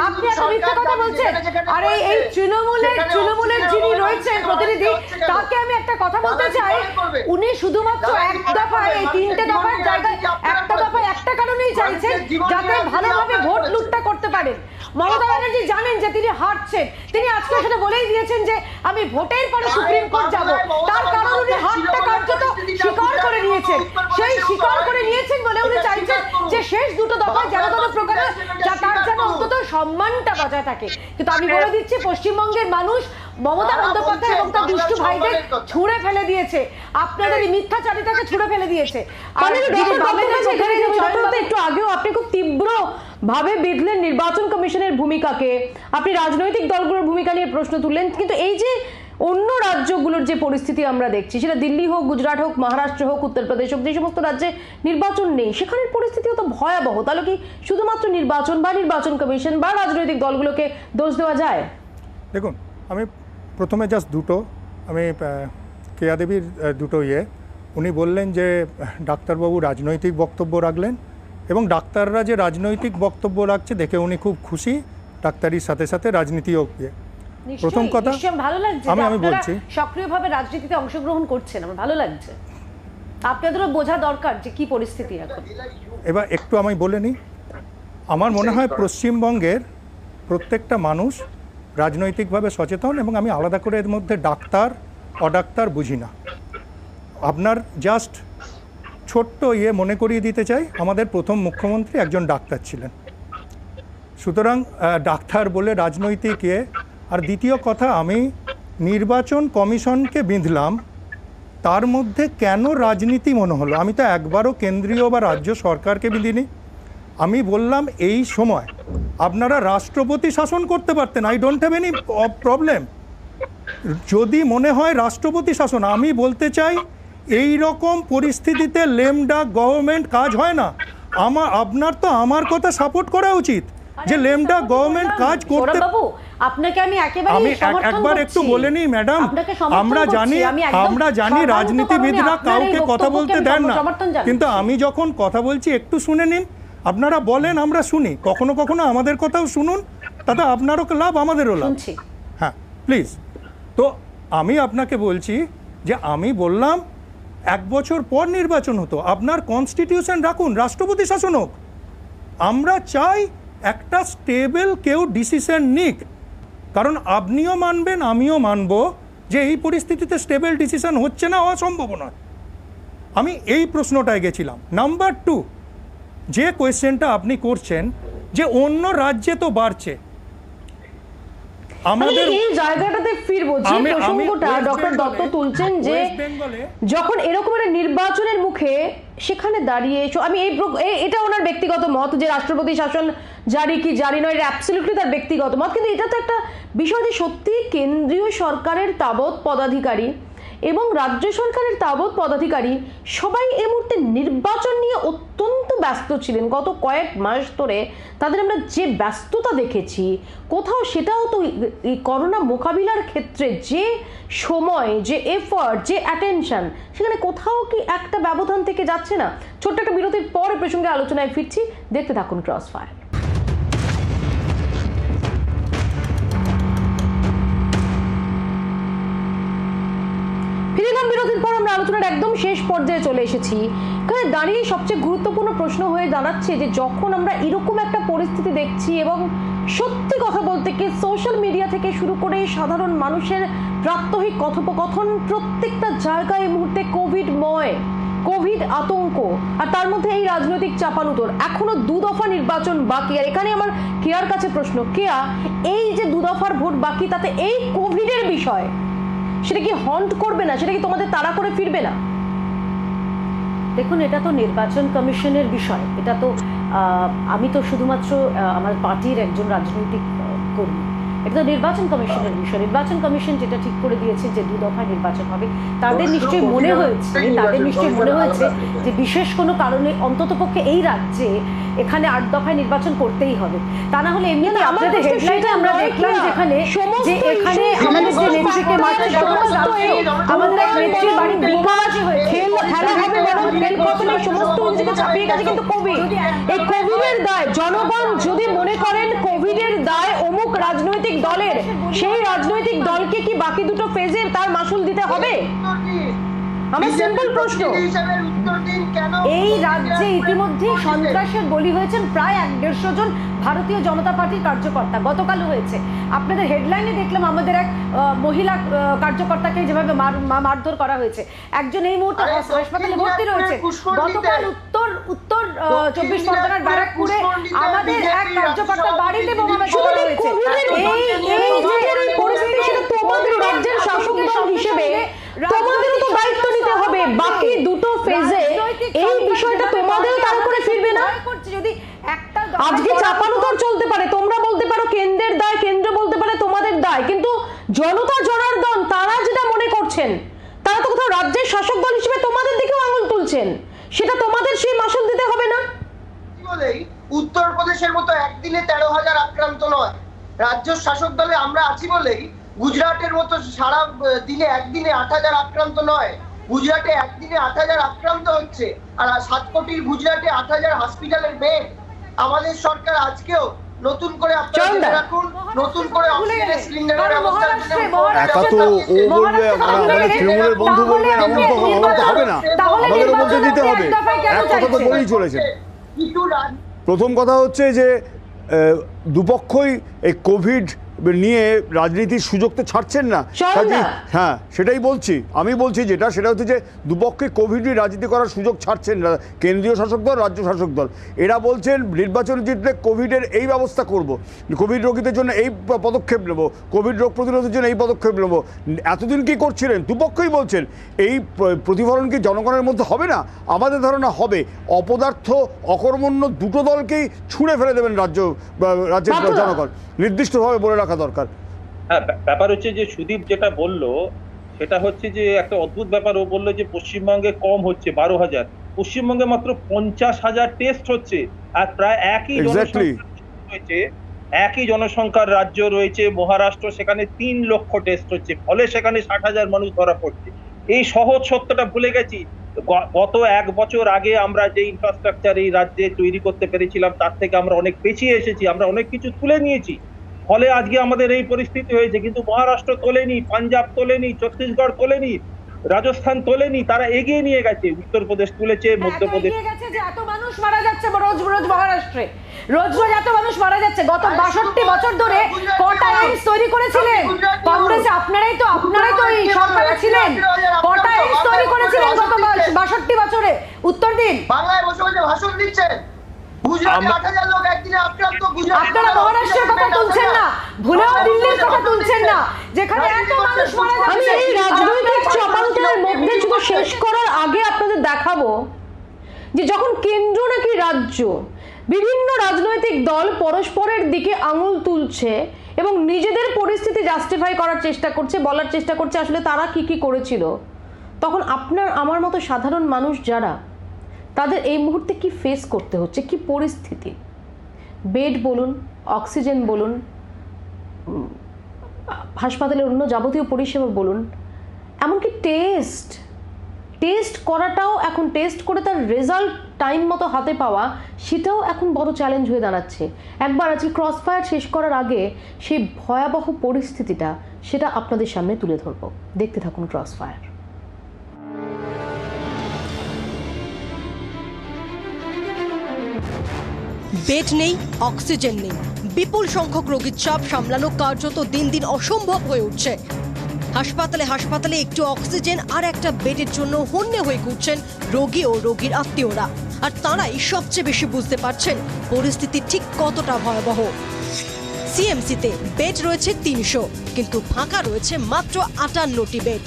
আপনি এত মিথ্যা কথা বলছেন। আর এই তৃণমূলের যিনি রয়েছেন প্রতিনিধি, তাকে আমি একটা কথা বলতে চাই, উনি শুধুমাত্র এক দফায় এই 3টে দফার জায়গায় একটা দফায় একটা কারণেই চাইছেন যাতে ভালোভাবে ভোট লুটটা করতে পারে। মমতা ব্যানার্জি জানেন যে তিনি হারছেন, তিনি আজকে সেটা বলেই দিয়েছেন যে আমি ভোটের পরে সুপ্রিম কোর্ট যাব। তার কারণ উনি হারটা কার্যত স্বীকার করে নিয়েছেন। সেই স্বীকার করে নিয়েছেন বলে উনি চাইছেন যে শেষ দুটো দফায় যেন কোনো প্রকারে তার যেন অন্তত সম্মানটা বজায় থাকে। কিন্তু আমি বলে দিচ্ছি, পশ্চিমবঙ্গের মানুষ মমতা বন্দ্যোপাধ্যায় এবং তার দুষ্টু ভাইদের ছুঁড়ে ফেলে দিয়েছে, আপনাদের এই মিথ্যাচারিতাকে ছুঁড়ে ফেলে দিয়েছে। আর একটু আগেও আপনি খুব তীব্র ভাবে বিধলেন নির্বাচন কমিশনের ভূমিকাকে, আপনি রাজনৈতিক দলগুলোর ভূমিকা নিয়ে প্রশ্ন তুললেন, কিন্তু এই যে অন্য রাজ্যগুলোর যে পরিস্থিতি আমরা দেখছি, সেটা দিল্লি হোক, গুজরাট হোক, মহারাষ্ট্র হোক, উত্তরপ্রদেশ হোক, যে সমস্ত রাজ্যে নির্বাচন নেই সেখানের পরিস্থিতিও তো ভয়াবহ। তাহলে কি শুধুমাত্র নির্বাচন বা নির্বাচন কমিশন বা রাজনৈতিক দলগুলোকে দোষ দেওয়া যায়? দেখুন, আমি প্রথমে জাস্ট আমি কেয়া দেবীর দুটো উনি বললেন যে ডাক্তারবাবু রাজনৈতিক বক্তব্য রাখলেন এবং ডাক্তাররা যে রাজনৈতিক বক্তব্য রাখছে দেখে উনি খুব খুশি। ডাক্তারির সাথে সাথে রাজনীতিও প্রথম কথা ভালো লাগছে, আমি বলছি সক্রিয়ভাবে রাজনীতিতে অংশগ্রহণ করছেন, আমার ভালো লাগছে। আপনাদেরও বোঝা দরকার যে কি পরিস্থিতি এখন। এবার একটু আমি বলে নিই, আমার মনে হয় পশ্চিমবঙ্গের প্রত্যেকটা মানুষ রাজনৈতিকভাবে সচেতন এবং আমি আলাদা করে এর মধ্যে ডাক্তার অডাক্তার বুঝি না। আপনার জাস্ট ছোট্ট মনে করিয়ে দিতে চাই, আমাদের প্রথম মুখ্যমন্ত্রী একজন ডাক্তার ছিলেন, সুতরাং ডাক্তার বলে রাজনৈতিক আর দ্বিতীয় কথা, আমি নির্বাচন কমিশনকে বিঁধলাম, তার মধ্যে কেন রাজনীতি মনে হলো? আমি তো একবারও কেন্দ্রীয় বা রাজ্য সরকারকে বিঁধিনি। আমি বললাম এই সময় আপনারা রাষ্ট্রপতি শাসন করতে পারতেন, I don't have any problem. যদি মনে হয় রাষ্ট্রপতি শাসন, আমি বলতে চাই এই রকম পরিস্থিতিতে লেমডা গভর্নমেন্ট কাজ হয় না। আপনার তো আমার কথা সাপোর্ট করা উচিত যে লেমডা গভর্নমেন্ট কাজ করতে। আপনাকে আমি একেবারে একবার একটু বলে নিই ম্যাডাম, আমরা জানি রাজনীতিবিদরা কাউকে কথা বলতে দেন না, কিন্তু আমি যখন কথা বলছি একটু শুনে নিন। আপনারা বলেন, আমরা শুনি, কখনো কখনো আমাদের কথাও শুনুন, তাতে আপনারও লাভ আমাদেরও লাভ। হ্যাঁ প্লিজ। তো আমি আপনাকে বলছি যে আমি বললাম 1 বছর পর নির্বাচন হতো, আপনার কনস্টিটিউশন রাখুন, রাষ্ট্রপতি শাসন হোক। আমরা চাই একটা স্টেবল কেউ ডিসিশন নিক, কারণ আপনিও মানবেন আমিও মানব যে এই পরিস্থিতিতে স্টেবল ডিসিশন হচ্ছে না, অসম্ভব নয়। আমি এই প্রশ্নটায় গেছিলাম। নাম্বার 2, যে কোয়েশ্চেনটা আপনি করছেন যে অন্য রাজ্যে তো বাড়ছে, আমাদের এই জায়গাটাতে ফিরবো যে প্রসঙ্গটা ডক্টর দত্ত তুলছেন যে যখন এরকম একটা নির্বাচনের মুখে সেখানে দাঁড়িয়ে আমি এটা ওনার ব্যক্তিগত মত যে রাষ্ট্রপতি শাসন জারি কি জারি নয়, এটা অ্যাবসলিউটলি তার ব্যক্তিগত মত, কিন্তু এটা তো একটা বিষয় যে সত্যি কেন্দ্রীয় সরকারের তাবৎ পদাধিকারী এবং রাজ্য সরকারের তাবৎ পদাধিকারী সবাই এই মুহূর্তে নির্বাচন নিয়ে অত্যন্ত ব্যস্ত ছিলেন। গত কয়েক মাস ধরে তাদের আমরা যে ব্যস্ততা দেখেছি, কোথাও সেটাও তো এই করোনা মোকাবিলার ক্ষেত্রে যে সময়, যে এফর্ট, যে অ্যাটেনশন, সেখানে কোথাও কি একটা ব্যবধান থেকে যাচ্ছে না? ছোট্ট একটা বিরতির পর এ প্রসঙ্গে আলোচনায় ফিরছি, দেখতে থাকুন ক্রস ফায়ার। ফিরলাম বিরতির পর, আমরা আলোচনার একদম শেষ পর্যায়ে চলে এসেছি। এখানে দাঁড়িয়ে সবচেয়ে গুরুত্বপূর্ণ প্রশ্ন হয়ে দাঁড়াচ্ছে যে যখন আমরা এরকম একটা পরিস্থিতি দেখছি এবং সত্যি কথা বলতে কি সোশ্যাল মিডিয়া থেকে শুরু করে সাধারণ মানুষের প্রাত্যহিক কথোপকথন প্রত্যেকটা জায়গায় এই মুহূর্তে কোভিডময়, কোভিড আতঙ্ক, আর তার মধ্যে এই রাজনৈতিক চাপানুতোর। এখনো 2 দফা নির্বাচন বাকি। আর এখানে আমার কেয়ার কাছে প্রশ্ন, কেয়া, এই যে 2 দফার ভোট বাকি, তাতে এই কোভিডের বিষয় সেটা কি হন্ট করবে না? সেটা কি তোমাদের তাড়া করে ফিরবে না? দেখুন, এটা তো নির্বাচন কমিশনের বিষয়। এটা তো আমি তো শুধুমাত্র আমার পার্টির একজন রাজনৈতিক কর্মী। এটা তো নির্বাচন কমিশনের বিষয়। নির্বাচন কমিশন যেটা ঠিক করে দিয়েছে যে 2 দফায় নির্বাচন হবে, তাদের নিশ্চয়ই মনে হয়েছে যে বিশেষ কোনো কারণে অন্ততপক্ষে এই রাজ্যে এখানে 8 দফায় নির্বাচন করতেই হবে। তা না হলে এমনিতে আপনাদের হেডলাইনে আমরা দেখলাম যেখানে যে এখানে আমাদের যে নেত্রীকে মারছে, আমাদের এক নেত্রীর বাড়ি বোমাবাজি হয়েছে। সমস্ত নিজেকে চাপিয়ে গেছে, কিন্তু কোভিড, এই কোভিডের দায় জনগণ যদি মনে করেন কোভিডের দায় অমুক রাজনৈতিক দলের, সেই রাজনৈতিক দলকে কি বাকি দুটো ফেজের তার মাসুল দিতে হবে? আমার সিম্পল প্রশ্ন। এই রাজ্যে ইতিমধ্যে সন্ত্রাসের বলি হয়েছেন প্রায় 150 জন ভারতীয় জনতা পার্টির কার্যকর্তা। গতকাল হয়েছে, আপনাদের হেডলাইনে দেখলাম আমাদের এক মহিলা কার্যকর্তাকে যেভাবে মারধর করা হয়েছে। একজন এই মুহূর্তে হাসপাতালে ভর্তি রয়েছে। গতকাল উত্তর 24 পরগনার ব্যারাকপুরে আমাদের এক কার্যকর্তার বাড়িতে বোমাবাজি করা হয়েছে। এই পরিস্থিতি সেটা তোমাদের রাজ্যের শাসক দল হিসেবে তোমাদেরও তো দায়িত্ব নিতে হবে। বাকি দুটো ফেজে এই বিষয়টা তোমাদেরও তার করে ফিরবে না? যদি একটা আজকে চাপানুতর চলতে পারে, তোমরা বলতে পারো কেন্দ্রের দায়, কেন্দ্র বলতে পারে তোমাদের দায়, কিন্তু জনতা জনার্দন তারা যেটা মনে করছেন, তারা তো কোথাও রাজ্যের শাসক দল হিসেবে তোমাদের দিকেও আঙুল তুলছেন, সেটা তোমাদের সেই মাসুল দিতে হবে না? বলেই উত্তরপ্রদেশের মতো একদিনে 13,000 আক্রান্ত নয়, রাজ্য শাসক দলে আমরা আছি বলেই গুজরাটের মতো সারা দিনে একদিনে 8,000 আক্রান্ত নয়, গুজরাটে একদিনে 8,000 আক্রান্ত হচ্ছে, আর 7 কোটির গুজরাটে 8,000 হসপিটালের বেড। আমাদের সরকার আজকেও নতুন করে আপনারা রাখুন, নতুন করে অক্সিজেন সিলিন্ডারের ব্যবস্থা একা তো ও বলবে, আমাদের তৃণমূলের বন্ধু বলবে এমন তো হবে না, আমাদেরও বলতে দিতে হবে। এক কথা তো বলেই চলেছে। প্রথম কথা হচ্ছে যে দুপক্ষই এই কোভিড নিয়ে রাজনীতির সুযোগ তো ছাড়ছেন না। হ্যাঁ, সেটাই বলছি, আমি বলছি যেটা, সেটা হচ্ছে যে দুপক্ষে কোভিড নিয়ে রাজনীতি করার সুযোগ ছাড়ছেন না কেন্দ্রীয় শাসক দল, রাজ্য শাসক দল। এরা বলছেন নির্বাচন জিতলে কোভিডের এই ব্যবস্থা করব, কোভিড রোগীদের জন্য এই পদক্ষেপ নেব, কোভিড রোগ প্রতিরোধের জন্য এই পদক্ষেপ নেব। এতদিন কি করছিলেন? দুপক্ষই বলছেন। এই প্রতিফলন কি জনগণের মধ্যে হবে না? আমাদের ধারণা হবে। অপদার্থ, অকর্মণ্য দুটো দলকেই ছুঁড়ে ফেলে দেবেন রাজ্যের জনগণ, নির্দিষ্টভাবে বলে রাখা দরকার। হ্যাঁ, ব্যাপার হচ্ছে যে সুদীপ যেটা বললো সেটা হচ্ছে যে একটা অদ্ভুত ব্যাপার। ও বললো যে পশ্চিমবঙ্গে কম হচ্ছে 12,000, পশ্চিমবঙ্গে মাত্র 50,000 টেস্ট হচ্ছে, আর প্রায় একই জনসংখ্যার রাজ্য রয়েছে মহারাষ্ট্র, সেখানে 3 লক্ষ টেস্ট হচ্ছে, ফলে সেখানে 60,000 মানুষ ধরা পড়ছে। এই সহজ সত্যটা ভুলে গেছি। গত 1 বছর আগে আমরা যে ইনফ্রাস্ট্রাকচার এই রাজ্যে তৈরি করতে পেরেছিলাম তার থেকে আমরা অনেক পিছিয়ে এসেছি, আমরা অনেক কিছু তুলে নিয়েছি, ফলে আজকে আমাদের এই পরিস্থিতি হয়েছে। কিন্তু মহারাষ্ট্র তোলেনি, পাঞ্জাব তোলেনি, ছত্তিশগড় তোলেনি, রাজস্থান তোলেনি, তারা এগিয়ে নিয়ে গেছে। উত্তরপ্রদেশ তুলেছে, মধ্যপ্রদেশ গেছে যে এত মানুষ মারা যাচ্ছে রোজ রোজ মহারাষ্ট্রে, রোজ রোজ এত মানুষ মারা যাচ্ছে। গত 62 বছর ধরে কটা এইমস তৈরি করেছিলেন কংগ্রেস? আপনারাই তো এই সরকারে ছিলেন। কটা এইমস তৈরি করেছিলেন গত 62 বছরে? উত্তর দিন। বাংলায় বসে বসে ভাষণ দিচ্ছেন। আপনারা মহারাষ্ট্রের কথা তুলছেন না, ভুলেও দিল্লির কথা তুলছেন না, যেখানে এত মানুষ মারা যাচ্ছে। এই রাজনৈতিক চাপানুতোরের মধ্যে শুধু শেষ করার আগে আপনাদের দেখাবো যে যখন কেন্দ্র নাকি রাজ্য, বিভিন্ন রাজনৈতিক দল পরস্পরের দিকে আঙুল তুলছে এবং নিজেদের পরিস্থিতি জাস্টিফাই করার চেষ্টা করছে, বলার চেষ্টা করছে আসলে তারা কি কি করেছিল। তখন আপনার আমার মতো সাধারণ মানুষ যারা, তাদের এই মুহূর্তে কি ফেস করতে হচ্ছে, কি পরিস্থিতি? বেড বলুন, অক্সিজেন বলুন, হাসপাতালের অন্য যাবতীয় পরিষেবা বলুন, এমনকি টেস্ট করাটাও এখন, টেস্ট করে তার রেজাল্ট টাইম মতো হাতে পাওয়া, সেটাও এখন বড় চ্যালেঞ্জ হয়ে দাঁড়াচ্ছে। একবার আজকে ক্রসফায়ার শেষ করার আগে সেই ভয়াবহ পরিস্থিতিটা, সেটা আপনাদের সামনে তুলে ধরবো। দেখতে থাকুন ক্রসফায়ার। বেড নেই, অক্সিজেন নেই, বিপুল সংখ্যক রোগীর চাপ সামলানো কার্যত দিন দিন অসম্ভব হয়ে উঠছে। হাসপাতালে হাসপাতালে একটু অক্সিজেন আর একটা বেডের জন্য হন্যে হয়ে ঘুরছেন রোগী ও রোগীর আত্মীয়রা, আর তারাই সবচেয়ে বেশি বুঝতে পারছেন পরিস্থিতি ঠিক কতটা ভয়াবহ। সিএমসিতে বেড রয়েছে ৩০০, কিন্তু ফাঁকা রয়েছে মাত্র ৫৮টি বেড।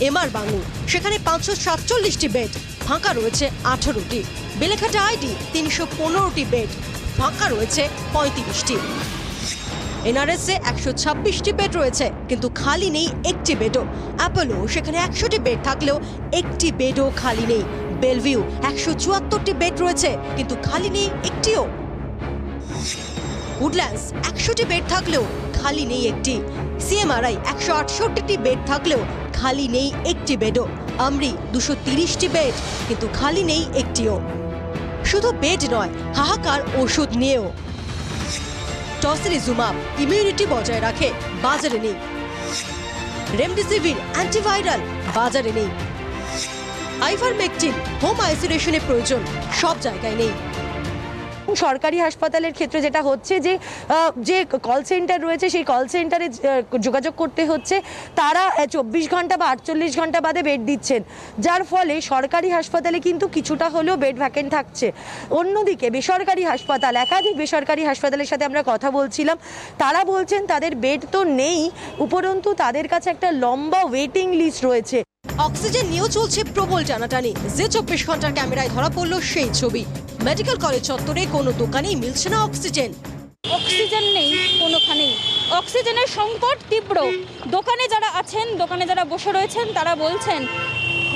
এমআর বাঙুর সেখানে ৫৪৭টি বেড, ফাঁকা রয়েছে ১৮টি। বেলেঘাটা আইডি ৩১৫টি বেড, ফাঁকা রয়েছে ৩৫টি। এনআরএসে ১২৬টি বেড রয়েছে, কিন্তু খালি নেই একটি বেডও। অ্যাপোলো সেখানে ১০০টি বেড থাকলেও একটি বেডও খালি নেই। বেলভিউ ১৭৪টি বেড রয়েছে, কিন্তু খালি নেই একটিও। উডল্যান্ডস ১০০টি বেড থাকলেও খালি নেই একটি। সিএমআরআই ১৬৮টি বেড থাকলেও খালি নেই একটি বেডও। আমরি ২৩০টি বেড, কিন্তু খালি নেই একটিও। শুধু বেড নয়, হাহাকার ওষুধ নিয়েও। টসিলিজুমাব ইমিউনিটি বজায় রাখে, বাজারে নেই। রেমডেসিভির অ্যান্টিভাইরাল, বাজারে নেই। আইভারমেকটিন হোম আইসোলেশনে প্রয়োজন, সব জায়গায় নেই। সরকারি হাসপাতালের ক্ষেত্রে যেটা হচ্ছে যে কল সেন্টার রয়েছে, সেই কল সেন্টারে যোগাযোগ করতে হচ্ছে, তারা ২৪ ঘন্টা বা ৪৮ ঘন্টা বাদে বেড দিচ্ছেন, যার ফলে সরকারি হাসপাতালে কিন্তু কিছুটা হলেও বেড ভ্যাকেন্ট থাকছে। অন্যদিকে বেসরকারি হাসপাতাল, একাধিক বেসরকারি হাসপাতালের সাথে আমরা কথা বলছিলাম, তারা বলছেন তাদের বেড তো নেই, উপরন্তু তাদের কাছে একটা লম্বা ওয়েটিং লিস্ট রয়েছে। অক্সিজেন নিয়েও চলছে প্রবল টানাটানি। যে ২৪ ঘন্টার ক্যামেরায় ধরা পড়ল সেই ছবি। মেডিকেল কলেজ চত্বরে কোনো দোকানেই মিলছে না অক্সিজেন। অক্সিজেন নেই কোনোখানেই, অক্সিজেনের সংকট তীব্র। দোকানে যারা আছেন, দোকানে যারা বসে রয়েছেন, তারা বলছেন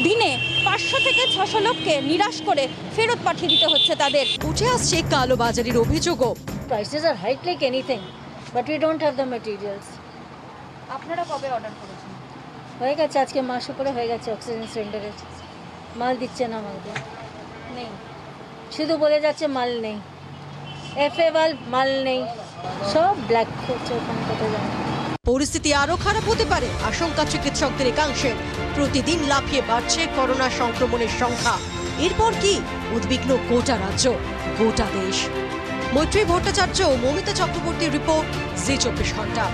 দিনে ৫০০ থেকে ৬০০ লোককে নিরাশ করে ফেরত পাঠিয়ে দিতে হচ্ছে তাদের। উঠে আসছে কালোবাজারির অভিযোগও। Prices R hike like anything, but we don't have the materials. আপনারা কবে অর্ডার করেছেন? হয়ে গেছে, আজকে মাস উপরে হয়ে গেছে। অক্সিজেন সিলিন্ডারে মাল দিচ্ছে না, আমাদের নেই, শুধু বলে যাচ্ছে মাল নেই। এফএওয়াল মাল নেই, সব ব্ল্যাক করছে ওখানে, কোথায় জানি। পরিস্থিতি আরো খারাপ হতে পারে আশঙ্কা চিকিৎসকদের একাংশের। প্রতিদিন লাফিয়ে বাড়ছে করোনা সংক্রমণের সংখ্যা। এরপর কি উদ্বিগ্ন গোটা রাজ্য, গোটা দেশ। মৈত্রী ভট্টাচার্য ও মমিতা চক্রবর্তীর রিপোর্ট, জি ২৪ ঘন্টা।